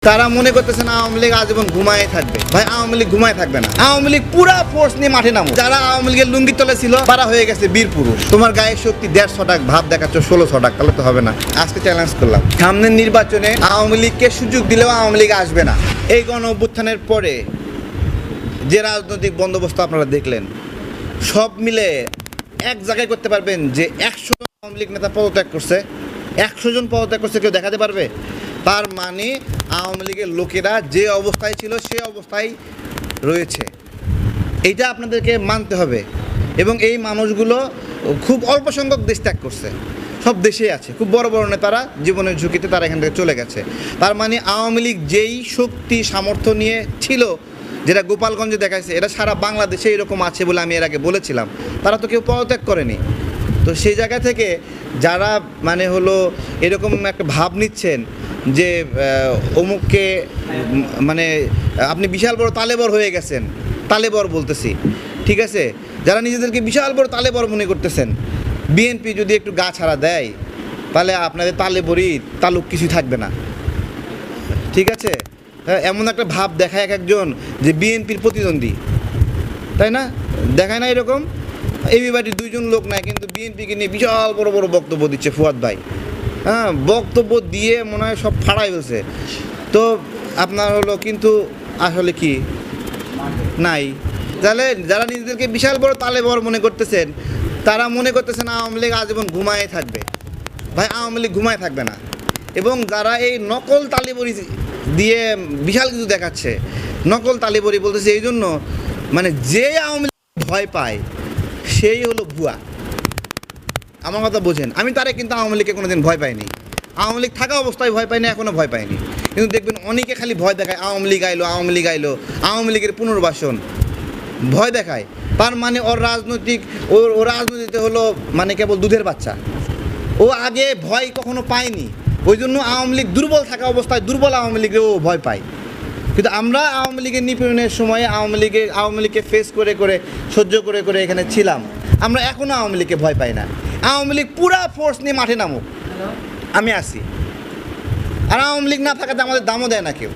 তারা মনে করতেছে না আওয়ামী লীগ আজীবন ঘুমায় থাকবে। ভাই আওয়ামী লীগ ঘুমায় থাকবে না। আওয়ামী লীগ পুরা ফোর্স নিয়ে মাঠে নামো। যারা আওয়ামী লীগের লুঙ্গি তলে ছিল তারা হয়ে গেছে বীর পুরুষ। তোমার গায়ের শক্তি 150 টাকা ভাব দেখাচ্ছ 1600 টাকা, তাহলে তো হবে না। আজকে চ্যালেঞ্জ করলাম, সামনের নির্বাচনে আওয়ামী লীগকে সুযোগ দিলেও আওয়ামী লীগ আসবে না। এই গণ অভ্যুত্থানের পরে যে রাজনৈতিক বন্দোবস্ত আপনারা দেখলেন, সব মিলে এক জায়গায় করতে পারবেন যে 100 জন আওয়ামী লীগ নেতা পদত্যাগ করছে, 100 জন পদত্যাগ করছে, কেউ দেখাতে পারবে? তার মানে আওয়ামী লীগের লোকেরা যে অবস্থায় ছিল সে অবস্থায় রয়েছে, এইটা আপনাদেরকে মানতে হবে। এবং এই মানুষগুলো খুব অল্প সংখ্যক দেশ ত্যাগ করছে, সব দেশেই আছে, খুব বড় বড় নেতারা জীবনের ঝুঁকিতে তারা এখান থেকে চলে গেছে। তার মানে আওয়ামী লীগ যেই শক্তি সামর্থ্য নিয়ে ছিল, যেটা গোপালগঞ্জে দেখাইছে, এটা সারা বাংলাদেশে এরকম আছে বলে আমি এর আগে বলেছিলাম। তারা তো কেউ পদত্যাগ করেনি। তো সেই জায়গা থেকে যারা মানে হলো এরকম একটা ভাব নিচ্ছেন যে অমুককে মানে আপনি বিশাল বড় তালেবর হয়ে গেছেন, তালেবর বলতেছি, ঠিক আছে, যারা নিজেদেরকে বিশাল বড় তালেবর মনে করতেছেন, বিএনপি যদি একটু গা ছাড়া দেয় তাহলে আপনাদের তালেবরই তালুক কিছু থাকবে না, ঠিক আছে। এমন একটা ভাব দেখায় এক একজন যে বিএনপির প্রতিদ্বন্দ্বী, তাই না? দেখায় না এরকম? এবিবাটির 2 জন লোক নাই, কিন্তু বিএনপিকে নিয়ে বিশাল বড় বড় বক্তব্য দিচ্ছে ফুয়াদ ভাই। হ্যাঁ, বক্তব্য দিয়ে মনে হয় সব ফাড়াই ফেলছে। তো আপনার হলো কিন্তু আসলে কি নাই। তাহলে যারা নিজেদেরকে বিশাল বড় তালেবর মনে করতেছেন, তারা মনে করতেছেন আওয়ামী লীগ আজীবন ঘুমায় থাকবে। ভাই আওয়ামী লীগ ঘুমায় থাকবে না। এবং যারা এই নকল তালেবরি দিয়ে বিশাল কিছু দেখাচ্ছে, নকল তালেবরি বলতেছে এই জন্য, মানে যে আওয়ামী লীগ ভয় পায় সেই হলো ভুয়া। আমার কথা বোঝেন, আমি তারে কিন্তু আওয়ামী লীগকে কোনোদিন ভয় পাইনি। আওয়ামী লীগ থাকা অবস্থায় ভয় পাইনি, এখনও ভয় পাইনি। কিন্তু দেখবেন অনেকে খালি ভয় দেখায়, আওয়ামী লীগ আইলো, আওয়ামী লীগ আইলো, আওয়ামী লীগের পুনর্বাসন ভয় দেখায়। তার মানে ওর রাজনৈতিক ও রাজনীতিতে হলো মানে কেবল দুধের বাচ্চা। ও আগে ভয় কখনো পায়নি, ওই জন্য আওয়ামী লীগ দুর্বল থাকা অবস্থায় দুর্বল আওয়ামী লীগেও ভয় পায়। কিন্তু আমরা আওয়ামী লীগের নিপীড়নের সময়ে আওয়ামী লীগকে ফেস করে করে সহ্য করে করে এখানে ছিলাম। আমরা এখনও আওয়ামী লীগকে ভয় পাই না। আওয়ামী লীগ পুরা ফোর্স নিয়ে মাঠে নামুক, আমি আসি। আর আওয়ামী লীগ না থাকাতে আমাদের দামও দেয় না কেউ,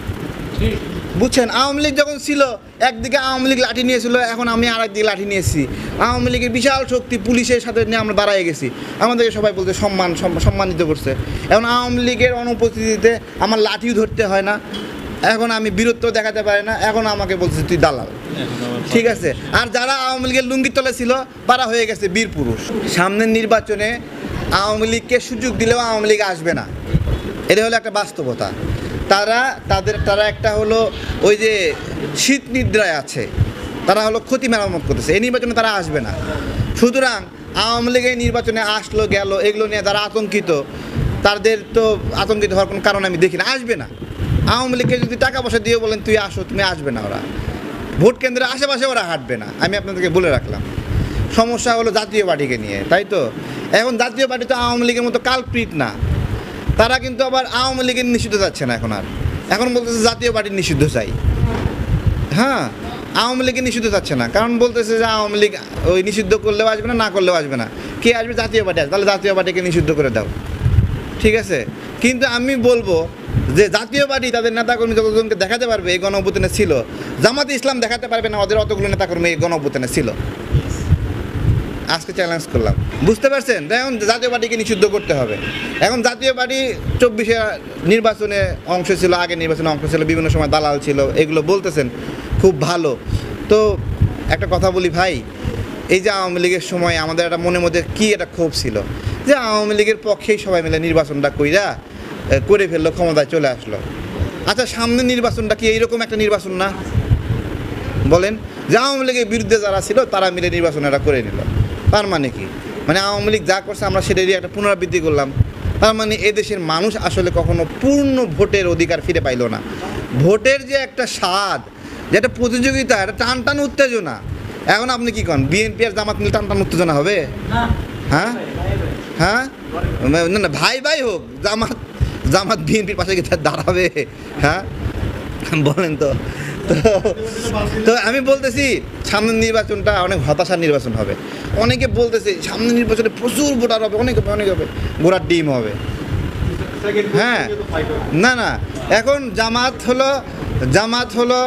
বুঝছেন? আওয়ামী লীগ যখন ছিল একদিকে আওয়ামী লীগ লাঠি নিয়েছিল, এখন আমি আর একদিকে লাঠি নিয়েছি। আওয়ামী লীগের বিশাল শক্তি পুলিশের সাথে নিয়ে আমরা দাঁড়ায় গেছি, আমাদেরকে সবাই বলতে সম্মানিত করছে। এখন আওয়ামী লীগের অনুপস্থিতিতে আমার লাঠিও ধরতে হয় না, এখন আমি বীরত্ব দেখাতে পারি না, এখন আমাকে বলছে তুই দালাল, ঠিক আছে। আর যারা আওয়ামী লীগের লুঙ্গি তলে ছিল তারা হয়ে গেছে বীর পুরুষ। সামনের নির্বাচনে আওয়ামী লীগকে সুযোগ দিলেও আওয়ামী লীগ আসবে না, এটা হলো একটা বাস্তবতা। তারা একটা হলো ওই যে শীত নিদ্রায় আছে, তারা হলো ক্ষতি মেরামত করতেছে। এই নির্বাচনে তারা আসবে না। সুতরাং আওয়ামী লীগ এই নির্বাচনে আসলো গেল এগুলো নিয়ে যারা আতঙ্কিত, তাদের তো আতঙ্কিত হওয়ার কোনো কারণ আমি দেখি না, আসবে না। আওয়ামী লীগকে যদি টাকা পয়সা দিয়ে বলেন তুই আসো, তুমি আসবে না। ওরা ভোট কেন্দ্রের আশেপাশে ওরা হাঁটবে না, আমি আপনাদেরকে বলে রাখলাম। সমস্যা হলো জাতীয় পার্টিকে নিয়ে, তাই তো। এখন জাতীয় পার্টি তো আওয়ামী লীগের মতো কালপ্রিট না, তারা কিন্তু আবার আওয়ামী লীগের নিষিদ্ধ যাচ্ছে না এখন বলতেছে জাতীয় পার্টির নিষিদ্ধ চাই। হ্যাঁ, আওয়ামী লীগের নিষিদ্ধ যাচ্ছে না, কারণ বলতেছে যে আওয়ামী লীগ ওই নিষিদ্ধ করলেও আসবে না, না করলেও আসবে না। কে আসবে? জাতীয় পার্টি আসবে, তাহলে জাতীয় পার্টিকে নিষিদ্ধ করে দাও, ঠিক আছে। কিন্তু আমি বলবো যে জাতীয় পার্টি তাদের নেতাকর্মী যতজনকে দেখাতে পারবে এই গণ অভ্যুত্থানে ছিল, জামাতে ইসলাম দেখাতে পারবে না ওদের অতগুলো নেতাকর্মী এই গণ অভ্যুত্থানে ছিল। আজকে চ্যালেঞ্জ করলাম, বুঝতে পারছেন? এখন জাতীয় পার্টিকে নিষিদ্ধ করতে হবে। এখন জাতীয় পার্টি 24-এ নির্বাচনে অংশ ছিল, আগে নির্বাচনে অংশ ছিল, বিভিন্ন সময় দালাল ছিল, এগুলো বলতেছেন, খুব ভালো। তো একটা কথা বলি ভাই, এই যে আওয়ামী লীগের সময় আমাদের একটা মনের মধ্যে কী একটা ক্ষোভ ছিল যে আওয়ামী লীগের পক্ষেই সবাই মিলে নির্বাচনটা করে ফেললো, ক্ষমতায় চলে আসলো। আচ্ছা, সামনের নির্বাচনটা কি এইরকম একটা নির্বাচন না? বলেন, যে আওয়ামী লীগের বিরুদ্ধে যারা ছিল তারা মিলে নির্বাচনটা করে নিল। তার মানে কি? মানে আওয়ামী লীগ যা করছে আমরা সেটারই একটা পুনরাবৃত্তি করলাম। তার মানে এদেশের মানুষ আসলে কখনো পূর্ণ ভোটের অধিকার ফিরে পাইল না। ভোটের যে একটা স্বাদ, যে একটা প্রতিযোগিতা, একটা টান উত্তেজনা, এখন আপনি কি করেন? বিএনপি আর জামাত মিলে টান উত্তেজনা হবে? হ্যাঁ হ্যাঁ, না না, ভাই ভাই হোক, জামাত বিএনপির পাশে গিয়ে দাঁড়াবে? হ্যাঁ বলেন তো। তো আমি বলতেছি সামনের নির্বাচনটা অনেক হতাশার নির্বাচন হবে। অনেকে বলতেছে সামনের নির্বাচনে প্রচুর ভোটার হবে, অনেক হবে, ঘোড়ার ডিম হবে। হ্যাঁ না না, এখন জামাত হলো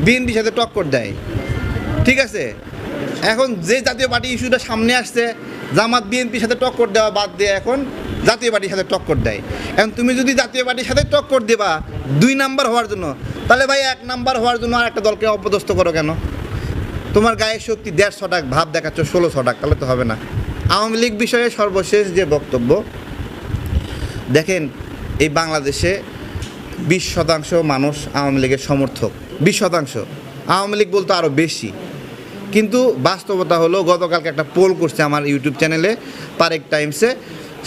বিএনপির সাথে টক্কর দেয়, ঠিক আছে। এখন যে জাতীয় পার্টি ইস্যুটা সামনে আসছে, জামাত বিএনপির সাথে টক্কর দেওয়া বাদ দিয়ে এখন জাতীয় পার্টির সাথে টক্কর দেয়। এখন তুমি যদি জাতীয় পার্টির সাথে টক্কর দেবা 2 নাম্বার হওয়ার জন্য, তাহলে ভাই 1 নাম্বার হওয়ার জন্য আর একটা দলকে অপদস্থ করো কেন? তোমার গায়ের শক্তি 150 টাকা ভাব দেখাচ্ছ 1600 টাকা, তাহলে তো হবে না। আওয়ামী লীগ বিষয়ে সর্বশেষ যে বক্তব্য, দেখেন এই বাংলাদেশে 20% মানুষ আওয়ামী লীগের সমর্থক, 20%। আওয়ামী লীগ বলতে আরও বেশি, কিন্তু বাস্তবতা হলো গতকালকে একটা পোল করছে আমার ইউটিউব চ্যানেলে তারেক টাইমসে,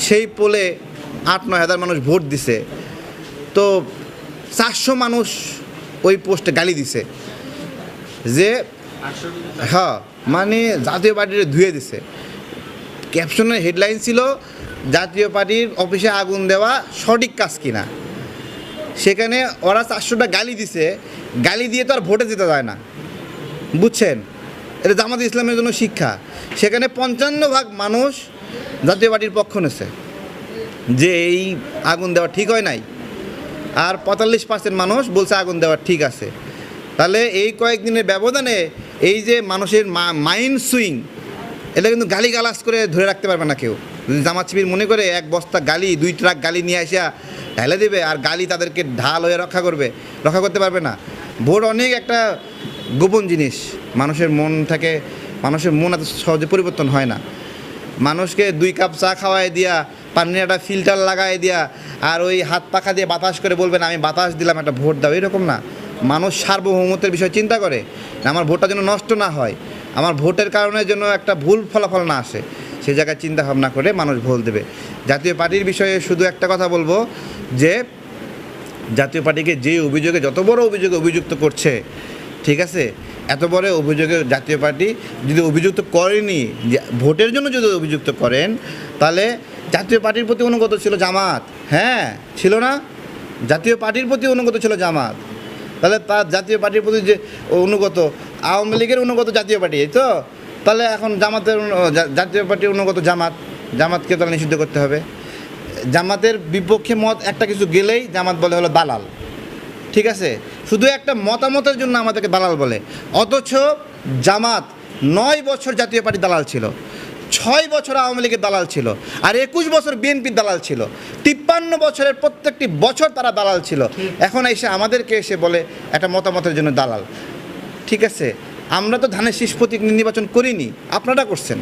সেই পোলে 8-9 হাজার মানুষ ভোট দিছে, তো 400 মানুষ ওই পোস্টে গালি দিছে যে হ্যাঁ মানে জাতীয় পার্টির ধুয়ে দিছে। ক্যাপশনের হেডলাইন ছিল জাতীয় পার্টির অফিসে আগুন দেওয়া সঠিক কাজ কিনা। সেখানে ওরা 400টা গালি দিছে, গালি দিয়ে তো আর ভোটে যেতে যায় না, বুঝছেন? এটা জামাত ইসলামের জন্য শিক্ষা। সেখানে 55% মানুষ জাতীয় পার্টির পক্ষ নেছে যে এই আগুন দেওয়া ঠিক হয় নাই, আর 45% মানুষ বলছে আগুন দেওয়া ঠিক আছে। তাহলে এই কয়েকদিনের ব্যবধানে এই যে মানুষের মাইন্ড সুইং, এটা কিন্তু গালিগালাজ করে ধরে রাখতে পারবে না কেউ। যদি জামাত শিবির মনে করে 1 বস্তা গালি 2 ট্রাক গালি নিয়ে আসা ঢেলে দেবে আর গালি তাদেরকে ঢাল হয়ে রক্ষা করতে পারবে না। ভোট অনেক একটা গোপন জিনিস, মানুষের মন থাকে, মানুষের মন এত সহজে পরিবর্তন হয় না। মানুষকে 2 কাপ চা খাওয়াই দিয়া, পানির একটা ফিল্টার লাগাই দিয়া, আর ওই হাত পাখা দিয়ে বাতাস করে বলবেন আমি বাতাস দিলাম একটা ভোট দাও, এরকম না। মানুষ সার্বভৌমত্বের বিষয় চিন্তা করে, আমার ভোটটা যেন নষ্ট না হয়, আমার ভোটের কারণে যেন একটা ভুল ফলাফল না আসে, সেই জায়গায় চিন্তা ভাবনা করে মানুষ ভোট দেবে। জাতীয় পার্টির বিষয়ে শুধু একটা কথা বলবো যে জাতীয় পার্টিকে যে অভিযোগে, যত বড় অভিযোগে অভিযুক্ত করছে, ঠিক আছে, এত বড় অভিযোগে জাতীয় পার্টি যদি অভিযুক্ত করেনি, ভোটের জন্য যদি অভিযুক্ত করেন, তাহলে জাতীয় পার্টির প্রতি অনুগত ছিল জামাত, হ্যাঁ ছিল না? জাতীয় পার্টির প্রতি অনুগত ছিল জামাত, তাহলে তার জাতীয় পার্টির প্রতি যে অনুগত, আওয়ামী লীগের অনুগত জাতীয় পার্টি, এই তো, তাহলে এখন জাতীয় পার্টির অনুগত জামাতকে তাহলে নিষিদ্ধ করতে হবে। জামাতের বিপক্ষে মত একটা কিছু গেলেই জামাত বলে হলো দালাল, ঠিক আছে, শুধু একটা মতামতের জন্য আমাদেরকে দালাল বলে। অথচ জামাত 9 বছর জাতীয় পার্টি দালাল ছিল, 6 বছর আওয়ামী লীগের দালাল ছিল, আর 21 বছর বিএনপির দালাল ছিল, 53 বছরের প্রত্যেকটি বছর তারা দালাল ছিল। এখন এসে আমাদেরকে এসে বলে একটা মতামতের জন্য দালাল, ঠিক আছে। আমরা তো ধানের শীষ প্রতীক নির্বাচন করিনি, আপনারা করছেন।